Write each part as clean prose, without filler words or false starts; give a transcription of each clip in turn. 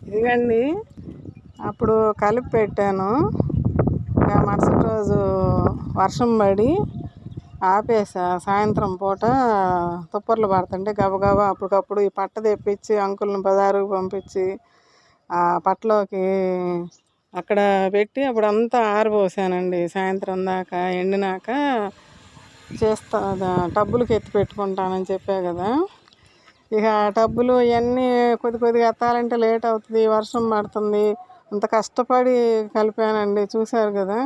ఇదిగండి, అప్పుడు కలిపి పెట్టాను. ఇంకా మరుసటి రోజు వర్షం పడి ఆపేసా. సాయంత్రం పూట తుప్పర్లు పడుతుంటే గబగబా అప్పటికప్పుడు ఈ పట్ట తెప్పించి అంకుల్ని బజారుకు పంపించి ఆ పట్టలోకి అక్కడ పెట్టి అప్పుడు అంతా ఆరబోసానండి. సాయంత్రం దాకా ఎండినాక టబ్బులకి ఎత్తి పెట్టుకుంటానని చెప్పా కదా. ఇక టబ్బులు ఇవన్నీ కొద్దిగా ఎత్తాలంటే లేట్ అవుతుంది, వర్షం పడుతుంది. అంత కష్టపడి కలిపానండి, చూశారు కదా.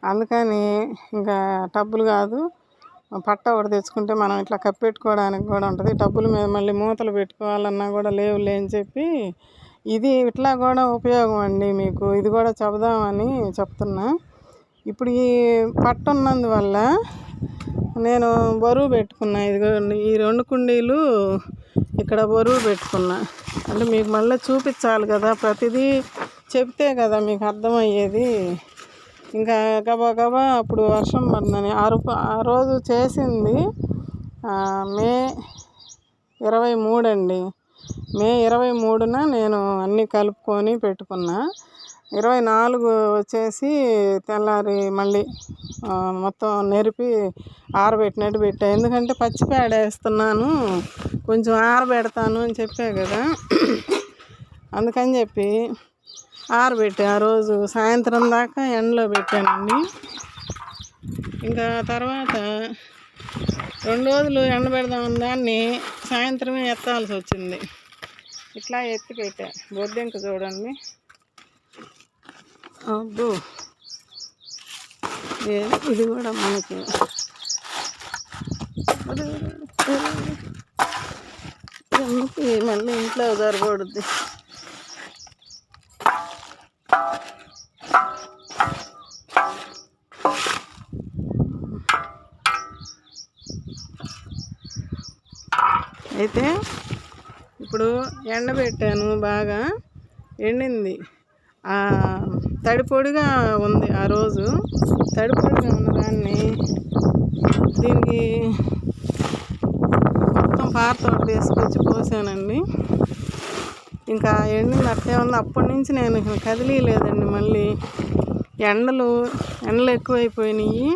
అందుకని ఇంకా టబ్బులు కాదు, పట్ట ఒకటి తెచ్చుకుంటే మనం ఇట్లా కప్పెట్టుకోవడానికి కూడా ఉంటుంది. టబ్బుల మీద మళ్ళీ మూతలు పెట్టుకోవాలన్నా కూడా లేవులే అని చెప్పి ఇది ఇట్లా కూడా ఉపయోగం అండి మీకు. ఇది కూడా చెబుదామని చెప్తున్నా. ఇప్పుడు ఈ పట్ట ఉన్నందువల్ల నేను బరువు పెట్టుకున్నా. ఇదిగోండి, ఈ 2 కుండీలు ఇక్కడ బరువు పెట్టుకున్నా. అంటే మీకు మళ్ళీ చూపించాలి కదా, ప్రతిదీ చెప్తే కదా మీకు అర్థమయ్యేది. ఇంకా గబా అప్పుడు వర్షం పడిందని ఆ రోజు చేసింది మే 23 అండి. మే 23న నేను అన్నీ కలుపుకొని పెట్టుకున్నా. 24 వచ్చేసి తెల్లారి మళ్ళీ మొత్తం నెరిపి ఆరబెట్టినట్టు పెట్టా. ఎందుకంటే పచ్చి పేడ వేస్తున్నాను, కొంచెం ఆరబెడతాను అని చెప్పా కదా. అందుకని చెప్పి ఆరబెట్టి ఆ రోజు సాయంత్రం దాకా ఎండలో పెట్టానండి. ఇంకా తర్వాత 2 రోజులు ఎండబెడదామని దాన్ని సాయంత్రమే ఎత్తాల్సి వచ్చింది. ఇట్లా ఎత్తి పెట్టా. బొద్దింక చూడండి, అబ్బో ఇది కూడా మనకి మళ్ళీ ఇంట్లో జరగకూడదు. అయితే ఇప్పుడు ఎండబెట్టాను, బాగా ఎండింది. తడిపొడిగా ఉంది. ఆ రోజు తడిపొడిగా ఉన్నదాన్ని దీనికి మొత్తం పారతోటి తీసుకొచ్చి పోసానండి. ఇంకా ఎండింది అట్లే ఉంది. అప్పటి నుంచి నేను కదిలీలేదండి. మళ్ళీ ఎండలు ఎక్కువైపోయినాయి.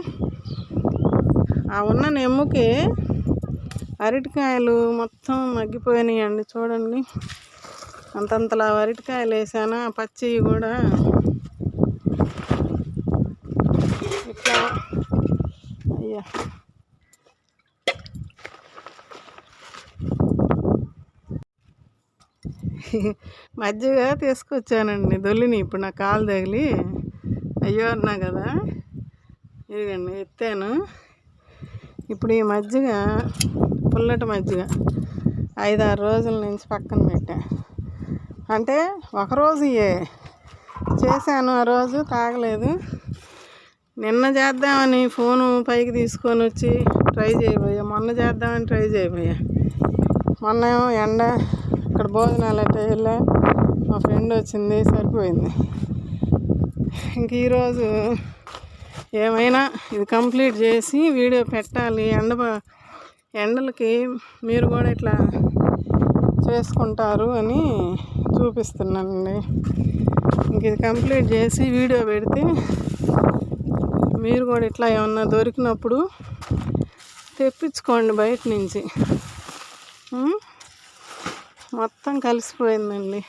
ఆ ఉన్న నెమ్ముకి అరటికాయలు మొత్తం మగ్గిపోయినాయండి. చూడండి, అంతంతలా అరటికాయలు వేసానా, పచ్చివి కూడా ఇట్లా. అయ్యా, మజ్జిగ తీసుకొచ్చానండి, దొల్లిని. ఇప్పుడు నా కాలు తగిలి అయ్యో అన్నా కదా. ఇదిగండి, ఎత్తాను. ఇప్పుడు ఈ మజ్జిగ, పుల్లటి మజ్జిగ 5-6 రోజుల నుంచి పక్కన పెట్టా. అంటే ఒకరోజు చేశాను, ఆ రోజు తాగలేదు. నిన్న చేద్దామని ఫోను పైకి తీసుకొని వచ్చి ట్రై చేయబోయా. మొన్న చేద్దామని ట్రై చేయబోయా. మొన్న ఏమో ఎండ, ఇక్కడ భోజనాలు అంటే వెళ్ళా, మా ఫ్రెండ్ వచ్చింది, సరిపోయింది. ఇంక ఈరోజు ఏమైనా ఇది కంప్లీట్ చేసి వీడియో పెట్టాలి. ఎండలకి మీరు కూడా ఇట్లా చేసుకుంటారు అని చూపిస్తున్నానండి. ఇంక ఇది కంప్లీట్ చేసి వీడియో పెడితే మీరు కూడా ఇట్లా ఏమన్నా దొరికినప్పుడు తెప్పించుకోండి బయట నుంచి. మొత్తం కలిసిపోయిందండి.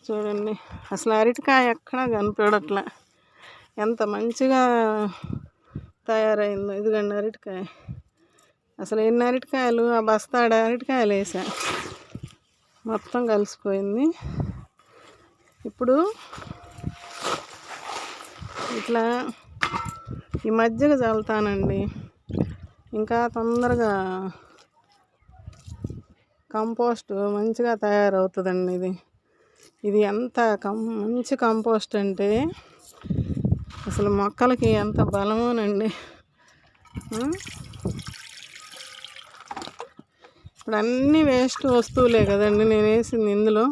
చూడండి, అసలు అరటికాయ ఎక్కడా కనిపించట్లే, ఎంత మంచిగా తయారైందో. ఇదిగండి అరటికాయ. అసలు ఎన్ని అరటికాయలు, ఆ బస్తాడ అరటికాయలు వేసా, మొత్తం కలిసిపోయింది. ఇప్పుడు ఇట్లా ఈ మజ్జిగ చల్లుతానండి, ఇంకా తొందరగా కంపోస్ట్ మంచిగా తయారవుతుందండి. ఇది ఎంత మంచి కంపోస్ట్ అంటే అసలు మొక్కలకి ఎంత బలమోనండి. ఇప్పుడు అన్నీ వేస్ట్ వస్తువులే కదండి నేను వేసింది ఇందులో.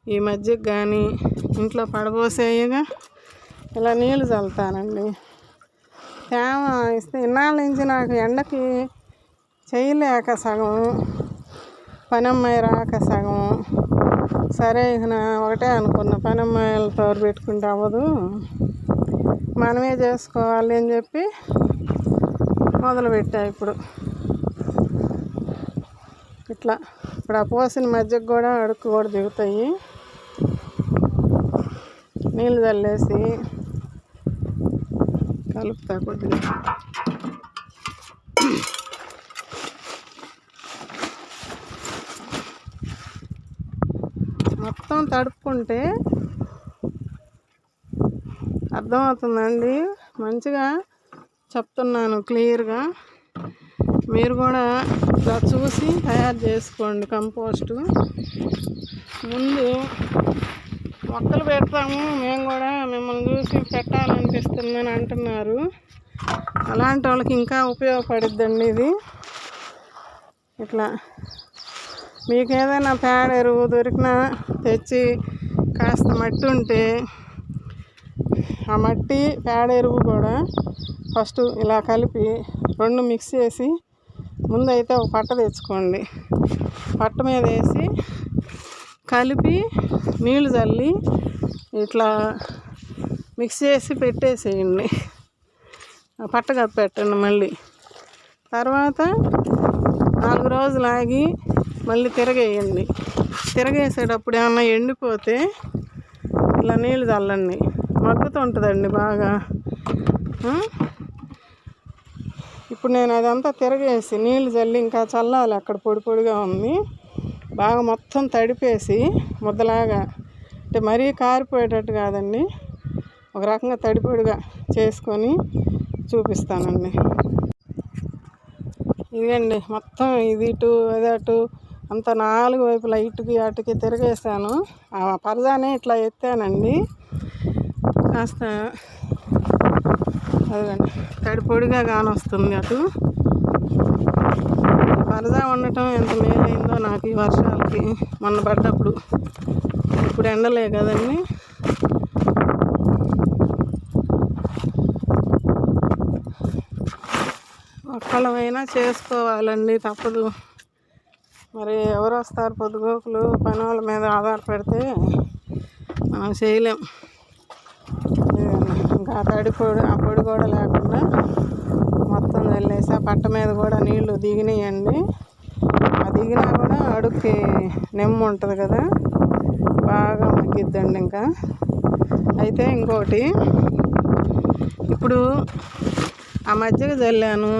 ఈ మజ్జిగ కానీ ఇంట్లో పడబోసేయగా ఇలా నీళ్ళు చల్లుతానండి. తేమ ఇస్తే ఇన్నాళ్ళ నుంచి నాకు ఎండకి చేయలేక సగం పనమ్మాయి రాక సగం. సరే ఇక ఒకటే అనుకున్నా, పనమ్మాయిలతో పెట్టుకుంటే అవ్వదు, మనమే చేసుకోవాలి అని చెప్పి మొదలుపెట్టా. ఇప్పుడు ఇట్లా ఇప్పుడు ఆ పోసిన మధ్యకు కూడా అడుక్కు కూడా దిగుతాయి. నీళ్ళు చల్లేసి కలుపుతా కొద్దిగా. మొత్తం తడుపుకుంటే అర్థమవుతుందండి. మంచిగా చెప్తున్నాను క్లియర్గా. మీరు కూడా ఇలా చూసి తయారు చేసుకోండి కంపోస్టు. ముందు మొక్కలు పెడతాము, మేము కూడా మిమ్మల్ని చూసి పెట్టాలనిపిస్తుందని అంటున్నారు. అలాంటి వాళ్ళకి ఇంకా ఉపయోగపడుద్దండి ఇది. ఇట్లా మీకు ఏదైనా పేడ ఎరువు దొరికినా తెచ్చి కాస్త మట్టి ఉంటే ఆ మట్టి పేడ ఎరువు కూడా ఫస్ట్ ఇలా కలిపి రెండు మిక్స్ చేసి ముందైతే ఒక పట్ట తెచ్చుకోండి. పట్ట మీద వేసి కలిపి నీళ్ళు చల్లి ఇట్లా మిక్స్ చేసి పెట్టేసేయండి. పట్ట కప్పెట్టండి. మళ్ళీ తర్వాత 4 రోజులు ఆగి మళ్ళీ తిరగేయండి. తిరగేసేటప్పుడు ఏమన్నా ఎండిపోతే ఇలా నీళ్ళు చల్లండి. మగ్గుతుంటుందండి బాగా. ఇప్పుడు నేను అదంతా తిరగేసి నీళ్ళు చల్లి ఇంకా చల్లాలి. అక్కడ పొడి పొడిగా ఉంది. బాగా మొత్తం తడిపేసి ముద్దలాగా, అంటే మరీ కారిపోయేటట్టు కాదండి, ఒక రకంగా తడిపొడిగా చేసుకొని చూపిస్తానండి. ఇదండి మొత్తం ఇది ఇటు అది అటు అంత 4 వైపులా ఇటుకి అటుకి తిరగేసాను. ఆ పరదానే ఇట్లా ఎత్తానండి. కాస్త అదిగండి తడి పొడిగా కానొస్తుంది. అటు పరదా ఉండటం ఎంత మేలైందో నాకు ఈ వర్షాలకి. మొన్న పడ్డప్పుడు, ఇప్పుడు ఎండలే కదండి. ఒక్కళ్ళమైనా చేసుకోవాలండి, తప్పదు. మరి ఎవరు వస్తారు? పొద్దుగోకులు పని వాళ్ళ మీద ఆధారపడితే మనం చేయలేం. ఇంకా తడి పొడి ఆ పొడి కూడా లేకుండా మొత్తం చల్లేసి ఆ పట్ట మీద కూడా నీళ్లు దిగినాయండి. ఆ దిగినా కూడా అడుక్కి నెమ్ము ఉంటుంది కదా, బాగా మగ్గిద్దండి. ఇంకా అయితే ఇంకోటి, ఇప్పుడు ఆ మజ్జిగ చల్లాను,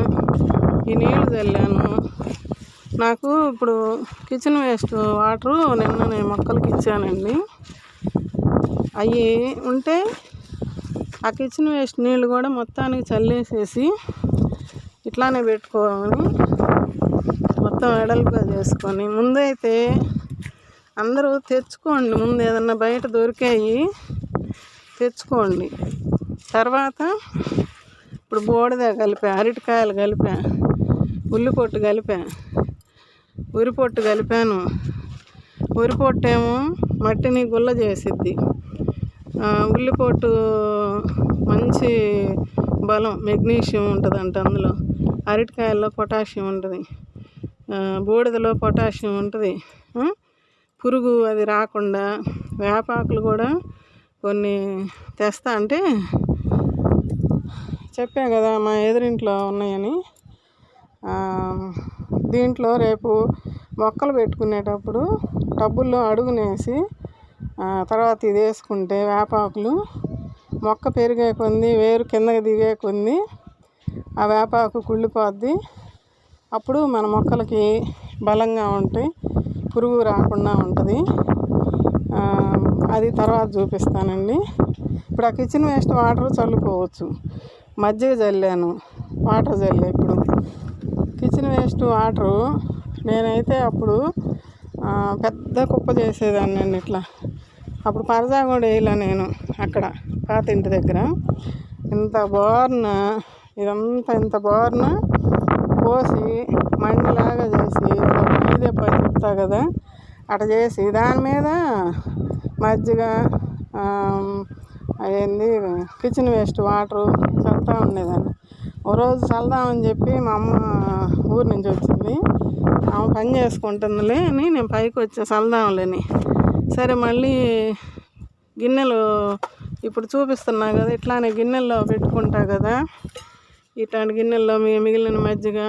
ఈ నీళ్లు చల్లాను. నాకు ఇప్పుడు కిచెన్ వేస్ట్ వాటరు నిన్న నేను మొక్కలకి ఇచ్చానండి. అవి ఉంటే ఆ కిచెన్ వేస్ట్ నీళ్ళు కూడా మొత్తానికి చల్లేసేసి ఇట్లానే పెట్టుకోవాలి. మొత్తం వెడల్పుగా చేసుకొని ముందైతే అందరూ తెచ్చుకోండి. ముందు ఏదన్నా బయట దొరికాయి తెచ్చుకోండి. తర్వాత ఇప్పుడు బోడిద కలిపా, అరటికాయలు కలిపా, ఉల్లి పొట్టు కలిపా, ఉరి పొట్టు కలిపాను. ఉరి పొట్టు ఏమో మట్టిని గుల్ల చేసిద్ది. ఉల్లిపొట్టు మంచి బలం, మెగ్నీషియం ఉంటుందంట అందులో. అరటికాయల్లో పొటాషియం ఉంటుంది, బూడిదలో పొటాషియం ఉంటుంది. పురుగు అది రాకుండా వేపాకులు కూడా కొన్ని తెస్తా అంటే చెప్పా కదా మా ఎదురింట్లో ఉన్నాయని. దీంట్లో రేపు మొక్కలు పెట్టుకునేటప్పుడు టబ్బుల్లో అడుగునేసి తర్వాత ఇది వేసుకుంటే వేపాకులు మొక్క పెరిగే కొంది, వేరు కిందకి దిగే కొంది ఆ వేపాకు కుళ్ళిపోద్ది. అప్పుడు మన మొక్కలకి బలంగా ఉంటాయి, పురుగు రాకుండా ఉంటుంది. అది తర్వాత చూపిస్తానండి. ఇప్పుడు ఆ కిచెన్ వేస్ట్ వాటర్ చల్లుకోవచ్చు. మజ్జిగ చల్లాను, వాటర్ చల్లే. ఇప్పుడు కిచెన్ వేస్ట్ వాటరు నేనైతే అప్పుడు పెద్ద కుప్ప చేసేదాన్ని అండి. ఇట్లా అప్పుడు పరదా కూడా వేయలే నేను. అక్కడ పాత ఇంటి దగ్గర ఇంత బోర్న, ఇదంతా ఇంత బోర్న పోసి మండిలాగా చేసి ఇదే పని చెప్తా కదా, అట్లా చేసి దాని మీద మజ్జిగ అదేంది కిచెన్ వేస్ట్ వాటరు చల్లుతూ ఉండేదాన్ని. ఓ రోజు చల్దామని చెప్పి మా అమ్మ ఊరి నుంచి వచ్చింది. ఆమె పని చేసుకుంటుందిలే అని నేను పైకి వచ్చా చల్దాంలేని. సరే మళ్ళీ గిన్నెలు ఇప్పుడు చూపిస్తున్నా కదా, ఇట్లానే గిన్నెల్లో పెట్టుకుంటా కదా. ఇట్లాంటి గిన్నెల్లో మిగిలిన మజ్జిగ,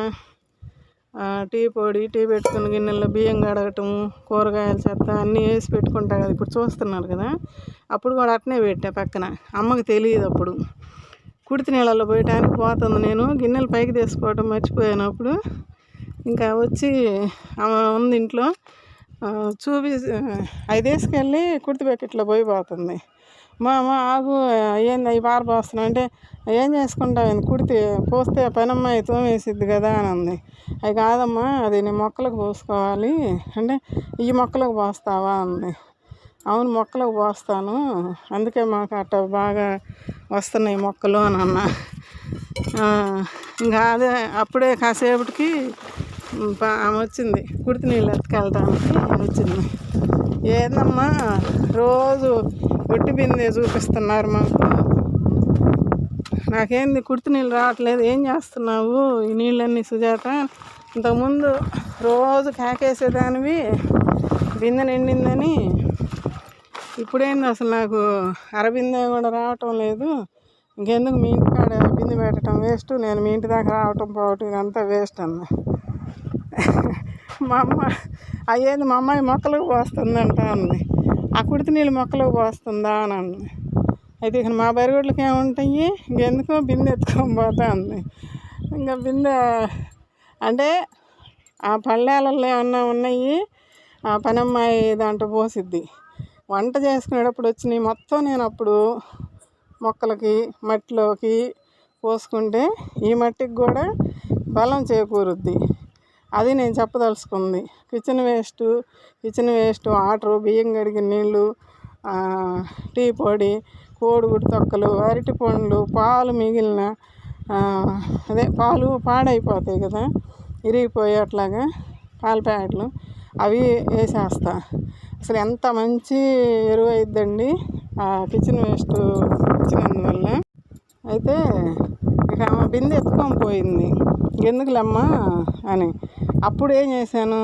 టీ పొడి, టీ పెట్టుకున్న గిన్నెల్లో బియ్యం కడగటం, కూరగాయల చెత్త అన్నీ వేసి పెట్టుకుంటా కదా. ఇప్పుడు చూస్తున్నారు కదా, అప్పుడు కూడా అట్నే పెట్టా పక్కన. అమ్మకి తెలియదు అప్పుడు. కుడితి నీళ్ళల్లో పోయటానికి పోతుంది, నేను గిన్నెలు పైకి తీసుకోవటం మర్చిపోయినప్పుడు ఇంకా వచ్చి ఆమె ఉంది ఇంట్లో, అవి తీసుకెళ్ళి కుడితి బకెట్లో పోతుంది. మా ఆగు ఏంది అవి పారపోస్తున్నావు అంటే, ఏం చేసుకుంటావు కుడితి పోస్తే పనమ్మాయి తోమేసిద్ది కదా అని అంది. అవి కాదమ్మా, అది నేను మొక్కలకు పోసుకోవాలి అంటే, ఈ మొక్కలకు పోస్తావా అంది. అవును మొక్కలకు పోస్తాను, అందుకే మాకు అట్ట బాగా వస్తున్నాయి మొక్కలు అని అన్నా. ఇంకా అదే అప్పుడే కాసేపటికి ఆమె వచ్చింది, కుడితి నీళ్ళు ఎత్తుకెళ్ళడానికి వచ్చింది. ఏందమ్మా రోజు ఒట్టి బిందె చూపిస్తున్నారు మాకు, నాకేంది కుడితి నీళ్ళు రావట్లేదు, ఏం చేస్తున్నావు ఈ నీళ్ళన్నీ సుజాత, ఇంతకుముందు రోజు కేకేసేదానివి బిందె నిండిందని, ఇప్పుడేంది అసలు నాకు అరబిందె కూడా రావటం లేదు, ఇంకెందుకు మీ ఇంటికాడ బిందె పెట్టడం వేస్ట్, నేను మీ ఇంటి దాకా రావటం పోవటం ఇదంతా వేస్ట్ అన్న. మా అమ్మ అయ్యేది మా అమ్మాయి మొక్కలకు పోస్తుందంట అంది. ఆ కుడితి నీళ్ళు మొక్కలకు పోస్తుందా అని అంది. అయితే ఇక మా బరిగొడ్లకి ఏముంటాయి, ఇంకెందుకో బిందె ఎత్తుకొని పోతా అంది. ఇంకా బిందె అంటే ఆ పళ్ళేలలో ఏమన్నా ఉన్నాయి, ఆ పనమ్మాయి దాంట్లో పోసిద్ది. వంట చేసుకునేటప్పుడు వచ్చినాయి మొత్తం నేను అప్పుడు మొక్కలకి మట్టిలోకి పోసుకుంటే ఈ మట్టికి కూడా బలం చేకూరుద్ది. అది నేను చెప్పదలుచుకుంది. కిచెన్ వేస్ట్ వాటరు, బియ్యం కడిగిన నీళ్ళు, టీ పొడి, కోడిగుడ్డు తొక్కలు, అరటి పండ్లు, పాలు మిగిలిన పాలు పాడైపోతాయి కదా, ఇరిగిపోయి అట్లాగా పాల ప్యాకెట్లు అవి వేసేస్తా. అసలు ఎంత మంచి ఎరువు అయిద్దండి ఆ కిచెన్ వేస్ట్ ఇచ్చినందువల్ల. అయితే ఇక ఆమె బిందె ఎత్తుకొని పోయింది, ఎందుకులమ్మా అని. అప్పుడు ఏం చేశాను,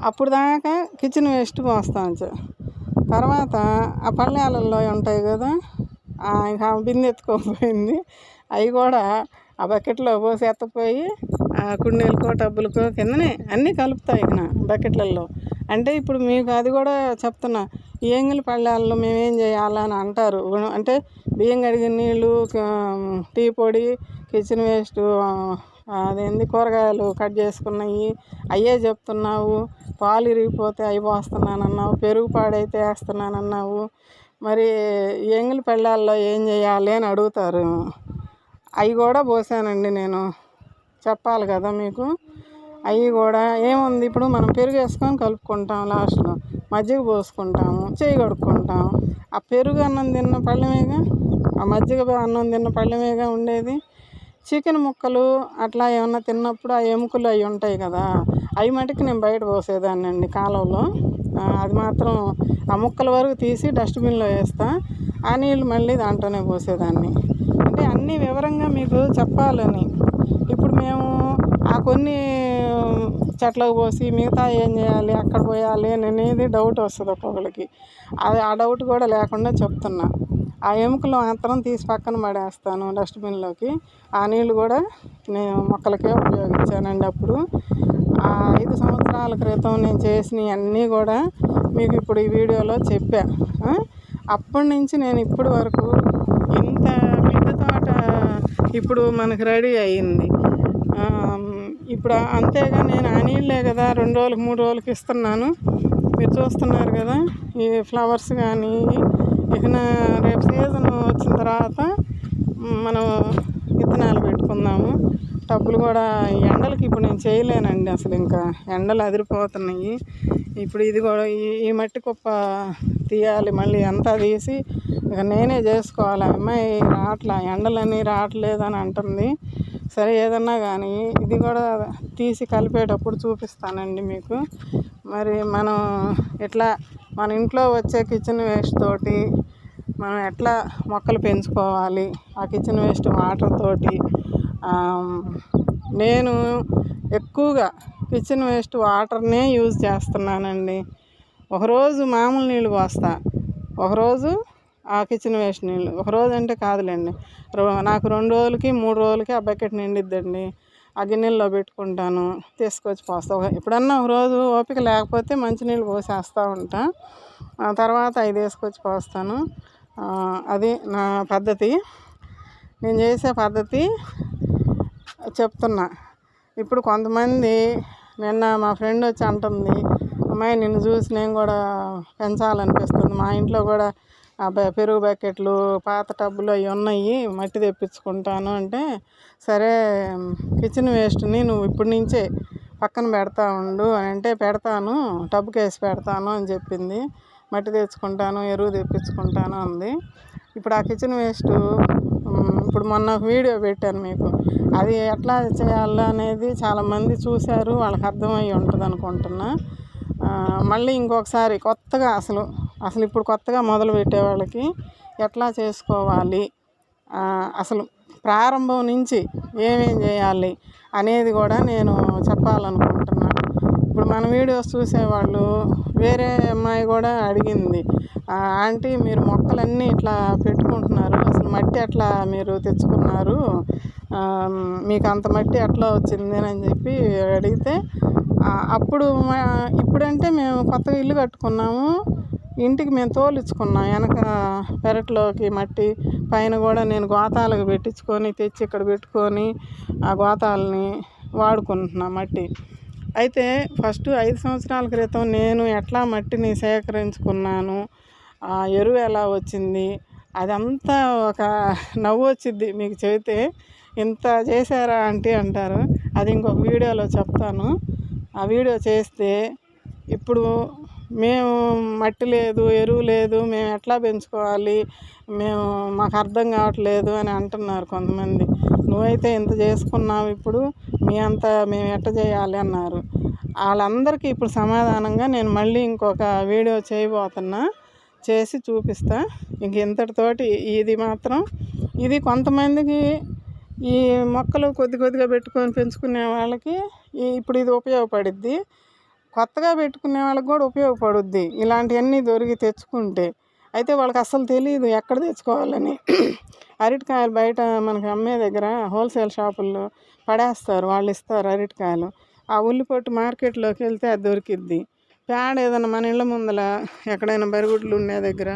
అప్పుడు దాకా కిచెన్ వేస్ట్ పోస్తాను. తర్వాత ఆ పళ్ళేలలో ఉంటాయి కదా, ఇక ఆమె బిందె ఎత్తుకోపోయింది, అవి కూడా ఆ బకెట్లో పోసి ఎత్తపోయి కుండీలకో టబ్బులకో కిందనే అన్నీ కలుపుతాయి ఇక బకెట్లలో. అంటే ఇప్పుడు మీకు అది కూడా చెప్తున్నా, ఈ ఎంగిలి పళ్ళాల్లో మేమేం చేయాలని అంటారు. అంటే బియ్యం కడిగిన నీళ్ళు, టీ పొడి, కిచెన్ వేస్ట్, అదేంది కూరగాయలు కట్ చేసుకున్నాయి అయ్యే చెప్తున్నావు, పాలు ఇరిగిపోతే అవి పోస్తున్నానన్నావు, పెరుగు పాడైతే వేస్తున్నానన్నావు, మరి ఎంగిలి పళ్ళాల్లో ఏం చేయాలి అని అడుగుతారు. అవి కూడా పోసానండి నేను, చెప్పాలి కదా మీకు. అవి కూడా ఏముంది, ఇప్పుడు మనం పెరుగు వేసుకొని కలుపుకుంటాం, లాస్ట్లో మజ్జిగ పోసుకుంటాము, చేయి కడుక్కుంటాం. ఆ పెరుగు అన్నం తిన్న పళ్ళమేగా, ఆ మజ్జిగ అన్నం తిన్న పళ్ళమేగా ఉండేది. చికెన్ ముక్కలు అట్లా ఏమన్నా తిన్నప్పుడు ఆ ఎముకలు అవి ఉంటాయి కదా, అవి మటుకు నేను బయట పోసేదాన్ని అండి కాలువలో. అది మాత్రం ఆ ముక్కల వరకు తీసి డస్ట్బిన్లో వేస్తా, ఆ నీళ్ళు మళ్ళీ దాంట్లోనే పోసేదాన్ని. అంటే అన్నీ వివరంగా మీకు చెప్పాలని. ఇప్పుడు మేము ఆ కొన్ని చెట్లకు పోసి మిగతా ఏం చేయాలి, అక్కడ పోయాలి అనేది డౌట్ వస్తుంది ఒక్కొక్కరికి. అది ఆ డౌట్ కూడా లేకుండా చెప్తున్నా. ఆ ఎముకలు మాత్రం తీసి పక్కన పడేస్తాను డస్ట్బిన్లోకి. ఆ నీళ్ళు కూడా నేను మొక్కలకే ఉపయోగించానండి. అప్పుడు 5 సంవత్సరాల క్రితం నేను చేసినవి అన్నీ కూడా మీకు ఇప్పుడు ఈ వీడియోలో చెప్పా. అప్పటి నుంచి నేను ఇప్పటి వరకు ఇంత మిద్దె తోట ఇప్పుడు మనకు రెడీ అయ్యింది. ఇప్పుడు అంతేగా నేను ఆ నీళ్ళే కదా 2 రోజులకు 3 రోజులకి ఇస్తున్నాను. మీరు చూస్తున్నారు కదా ఈ ఫ్లవర్స్ కానీ. ఇక రేపు సీజన్ వచ్చిన తర్వాత మనం విత్తనాలు పెట్టుకుందాము. టబ్బులు కూడా ఎండలకి ఇప్పుడు నేను చేయలేనండి, అసలు ఇంకా ఎండలు అదిరిపోతున్నాయి. ఇప్పుడు ఇది కూడా ఈ మట్టి కుప్ప తీయాలి, మళ్ళీ అంతా తీసి ఇక నేనే చేసుకోవాలి. అమ్మాయి ఎండలని రావట్లేదని అంటుంది. సరే ఏదన్నా కానీ ఇది కూడా తీసి కలిపేటప్పుడు చూపిస్తానండి మీకు. మరి మనం ఎట్లా మన ఇంట్లో వచ్చే కిచెన్ వేస్ట్ తోటి మనం ఎట్లా మొక్కలు పెంచుకోవాలి, ఆ కిచెన్ వేస్ట్ వాటర్ తోటి. నేను ఎక్కువగా కిచెన్ వేస్ట్ వాటర్నే యూజ్ చేస్తున్నానండి. ఒకరోజు మామూలు నీళ్ళు పోస్తా, ఒకరోజు ఆ కిచెన్ వేస్ట్ నీళ్ళు. ఒకరోజు అంటే కాదులేండి, నాకు 2 రోజులకి 3 రోజులకి ఆ బకెట్ నిండిద్దండి. ఆ గిన్నెల్లో పెట్టుకుంటాను, తీసుకొచ్చి పోస్తా. ఎప్పుడన్నా ఒకరోజు ఓపిక లేకపోతే మంచినీళ్ళు పోసేస్తూ ఉంటా, తర్వాత అవి తీసుకొచ్చి పోస్తాను. అది నా పద్ధతి, నేను చేసే పద్ధతి చెప్తున్నా. ఇప్పుడు కొంతమంది, నిన్న మా ఫ్రెండ్ వచ్చి అంటుంది, అమ్మాయి నిన్ను చూసి నేను కూడా పెంచాలనిపిస్తుంది, మా ఇంట్లో కూడా పెరుగు బకెట్లు పాత టబ్బులు అవి ఉన్నాయి, మట్టి తెప్పించుకుంటాను అంటే, సరే కిచెన్ వేస్ట్ని నువ్వు ఇప్పటి నుంచే పక్కన పెడతా ఉండు అని అంటే, పెడతాను టబ్బుకి వేసి పెడతాను అని చెప్పింది. మట్టి తెచ్చుకుంటాను, ఎరువు తెప్పించుకుంటాను అంది. ఇప్పుడు ఆ కిచెన్ వేస్ట్, ఇప్పుడు మొన్న వీడియో పెట్టాను మీకు, అది ఎట్లా చేయాలి అనేది చాలామంది చూశారు, వాళ్ళకి అర్థమయ్యి ఉంటుంది అనుకుంటున్నా. మళ్ళీ ఇంకొకసారి కొత్తగా అసలు ఇప్పుడు కొత్తగా మొదలు పెట్టే వాళ్ళకి ఎట్లా చేసుకోవాలి, అసలు ప్రారంభం నుంచి ఏమేం చేయాలి అనేది కూడా నేను చెప్పాలనుకుంటున్నా. ఇప్పుడు మన వీడియోస్ చూసేవాళ్ళు, వేరే అమ్మాయి కూడా అడిగింది, ఆంటీ మీరు మొక్కలన్నీ ఇట్లా పెట్టుకుంటున్నారు, అసలు మట్టి ఎట్లా మీరు తెచ్చుకున్నారు, మీకు అంత మట్టి ఎట్లా వచ్చింది అని చెప్పి అడిగితే, ఇప్పుడంటే మేము కొత్తగా ఇల్లు కట్టుకున్నాము, ఇంటికి మేము తోలిచ్చుకున్నాం వెనక పెరట్లోకి మట్టి, పైన కూడా నేను గోతాలకు పెట్టించుకొని తెచ్చి ఇక్కడ పెట్టుకొని ఆ గోతాలని వాడుకుంటున్నా మట్టి. అయితే ఫస్ట్ 5 సంవత్సరాల క్రితం నేను ఎట్లా మట్టిని సేకరించుకున్నాను, ఆ ఎరువు ఎలా వచ్చింది, అదంతా ఒక నవ్వు వచ్చిద్ది మీకు చెబితే. ఇంత చేశారా ఆంటీ అంటారు. అది ఇంకొక వీడియోలో చెప్తాను. ఆ వీడియో చేస్తే, ఇప్పుడు మేము మట్టి లేదు, ఎరువు లేదు, మేము ఎట్లా పెంచుకోవాలి, మాకు అర్థం కావట్లేదు అని అంటున్నారు కొంతమంది. నువ్వైతే ఇంత చేసుకున్నావు, ఇప్పుడు మీ అంతా మేము ఎట్ట చేయాలి అన్నారు. వాళ్ళందరికీ ఇప్పుడు సమాధానంగా నేను మళ్ళీ ఇంకొక వీడియో చేయబోతున్నా, చేసి చూపిస్తా. ఇంక ఇంతటితోటి ఇది కొంతమందికి, ఈ మొక్కలు కొద్దిగా పెట్టుకొని పెంచుకునే వాళ్ళకి ఇప్పుడు ఇది ఉపయోగపడుద్ది, కొత్తగా పెట్టుకునే వాళ్ళకి కూడా ఉపయోగపడుద్ది ఇలాంటివన్నీ దొరికి తెచ్చుకుంటే. అయితే వాళ్ళకి అస్సలు తెలియదు ఎక్కడ తెచ్చుకోవాలని. అరటికాయలు బయట మనకి అమ్మే దగ్గర హోల్సేల్ షాపుల్లో పడేస్తారు, వాళ్ళు ఇస్తారు అరటికాయలు. ఆ ఉల్లిపొట్టు మార్కెట్లోకి వెళ్తే అది దొరికిద్ది. పేడ ఏదైనా మన ఇళ్ళ ముందల ఎక్కడైనా బరిగుడ్లు ఉండే దగ్గర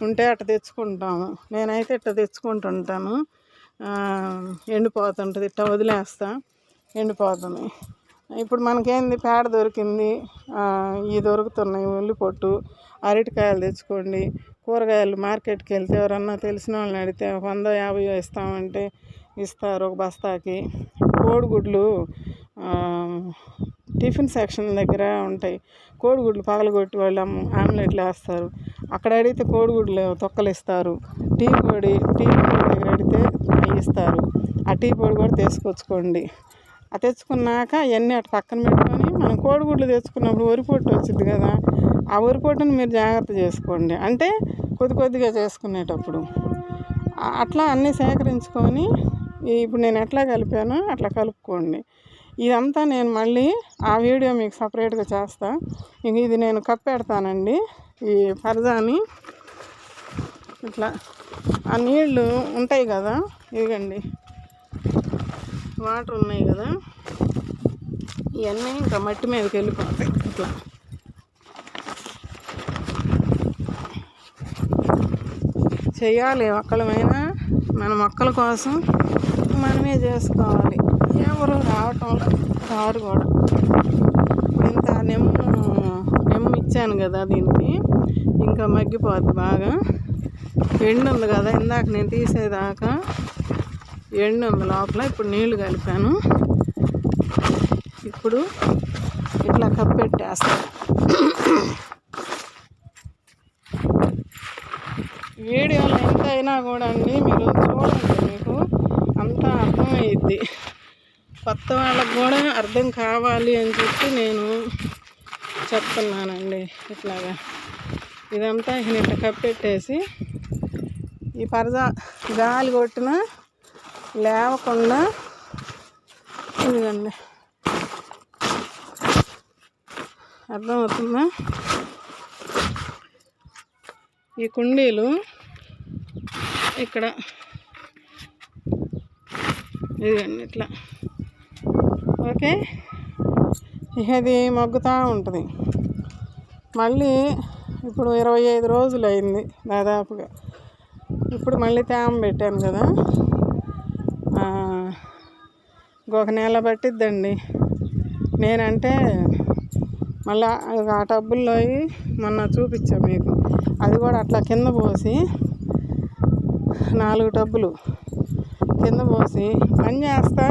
ఉంటే అట్ట తెచ్చుకుంటాము. నేనైతే ఇట్ట తెచ్చుకుంటుంటాను. ఎండిపోతుంటుంది, ఇట్ట వదిలేస్తా, ఎండిపోతుంది. ఇప్పుడు మనకేంది, పేడ దొరికింది, ఇవి దొరుకుతున్నాయి, ఉల్లిపొట్టు, అరటికాయలు తెచ్చుకోండి. కూరగాయలు మార్కెట్కి వెళ్తే ఎవరన్నా తెలిసిన వాళ్ళని అడిగితే 100-50 ఇస్తామంటే ఇస్తారు ఒక బస్తాకి. కోడిగుడ్లు టిఫిన్ సెక్షన్ దగ్గర ఉంటాయి, కోడిగుడ్లు పగలగొట్టి వాళ్ళు ఆమ్లెట్లు వేస్తారు, అక్కడ అడిగితే కోడిగుడ్లు తొక్కలు ఇస్తారు. టీ పొడి దగ్గర అడిగితే ఇస్తారు, ఆ టీ పొడి కూడా తీసుకొచ్చుకోండి. అది తెచ్చుకున్నాక ఇవన్నీ అటు పక్కన పెట్టుకొని, మనం కోడిగుడ్లు తెచ్చుకున్నప్పుడు వరిపొట్టు వచ్చింది కదా, ఆ వరిపొట్టుని మీరు జాగ్రత్త చేసుకోండి, అంటే కొద్దిగా చేసుకునేటప్పుడు అట్లా అన్నీ సేకరించుకొని, ఇప్పుడు నేను ఎట్లా కలిపానో అట్లా కలుపుకోండి. ఇదంతా నేను మళ్ళీ ఆ వీడియో మీకు సపరేట్గా చేస్తా. ఇంక ఇది నేను కప్పెడతానండి ఈ పరదాని. ఇట్లా ఆ నీళ్ళు ఉంటాయి కదా, ఇదిగండి వాటర్ ఉన్నాయి కదా, ఇవన్నీ ఇంకా మట్టి మీదకి వెళ్ళిపోతాయి. ఇట్లా చేయాలి, ఒక్కళ్ళమైనా మన మొక్కల కోసం మనమే చేసుకోవాలి. ఎవరు రారు కూడా. ఇప్పుడు ఇంత నెమ్ము ఇచ్చాను కదా, దీనికి ఇంకా మగ్గిపోద్ది బాగా. ఎండు ఉంది కదా, ఇందాక నేను తీసేదాకా ఎండు ఉంది లోపల. ఇప్పుడు నీళ్లు కలిపాను, ఇప్పుడు ఇట్లా కప్పెట్టేస్తాను. వీడియోలో ఎంత అయినా కూడా అండి మీరు చూడండి, మీకు అంతా అర్థమయ్యిద్ది. కొత్త వాళ్ళకు కూడా అర్థం కావాలి అని చెప్పి నేను చెప్తున్నానండి. ఇట్లాగా ఇదంతా ఇట్లా కప్పెట్టేసి, ఈ పరదా గాలి కొట్టినా లేవకుండా, ఇదిగండి అర్థమవుతుందా? ఈ కుండీలు ఇక్కడ ఇదిగండి ఇట్లా. ఓకే, ఇక అది మగ్గుతూ ఉంటుంది. మళ్ళీ ఇప్పుడు 25 రోజులు అయింది దాదాపుగా. ఇప్పుడు మళ్ళీ తేమ పెట్టాను కదా, ఇంకొక నెల పట్టిద్దండి. నేనంటే మళ్ళీ ఆ టబ్బుల్లో మొన్న చూపించాను మీకు, అది కూడా అట్లా కింద పోసి 4 టబ్బులు కింద పోసి పని చేస్తా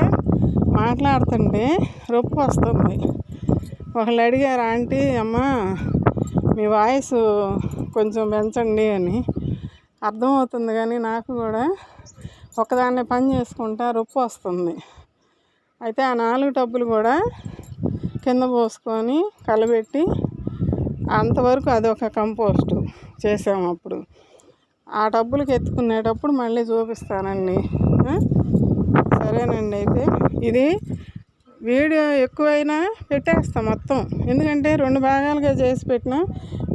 మాట్లాడుతుంటే రొప్పు వస్తుంది. ఒకళ్ళు అడిగారు, ఆంటీ అమ్మ మీ వాయిస్ కొంచెం పెంచండి అని. అర్థమవుతుంది కానీ నాకు కూడా ఒకదాన్నే పని చేసుకుంటా రొప్పు వస్తుంది. అయితే ఆ 4 టబ్బులు కూడా కింద పోసుకొని కలబెట్టి అంతవరకు అదొక కంపోస్టు చేసాము. అప్పుడు ఆ టబ్బులకి ఎత్తుకునేటప్పుడు మళ్ళీ చూపిస్తానండి. సరేనండి. అయితే ఇది వీడియో ఎక్కువైనా పెట్టేస్తాం మొత్తం, ఎందుకంటే 2 భాగాలుగా చేసి పెట్టినా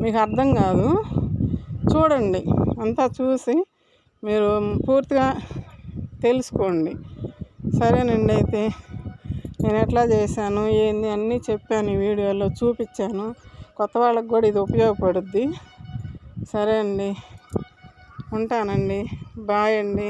మీకు అర్థం కాదు. చూడండి, అంతా చూసి మీరు పూర్తిగా తెలుసుకోండి. సరేనండి. అయితే నేను ఎట్లా చేశాను ఏంది అన్నీ చెప్పాను, ఈ వీడియోలో చూపించాను. కొత్త వాళ్ళకి కూడా ఇది ఉపయోగపడుద్ది. సరే అండి, ఉంటానండి. బాయ్ అండి.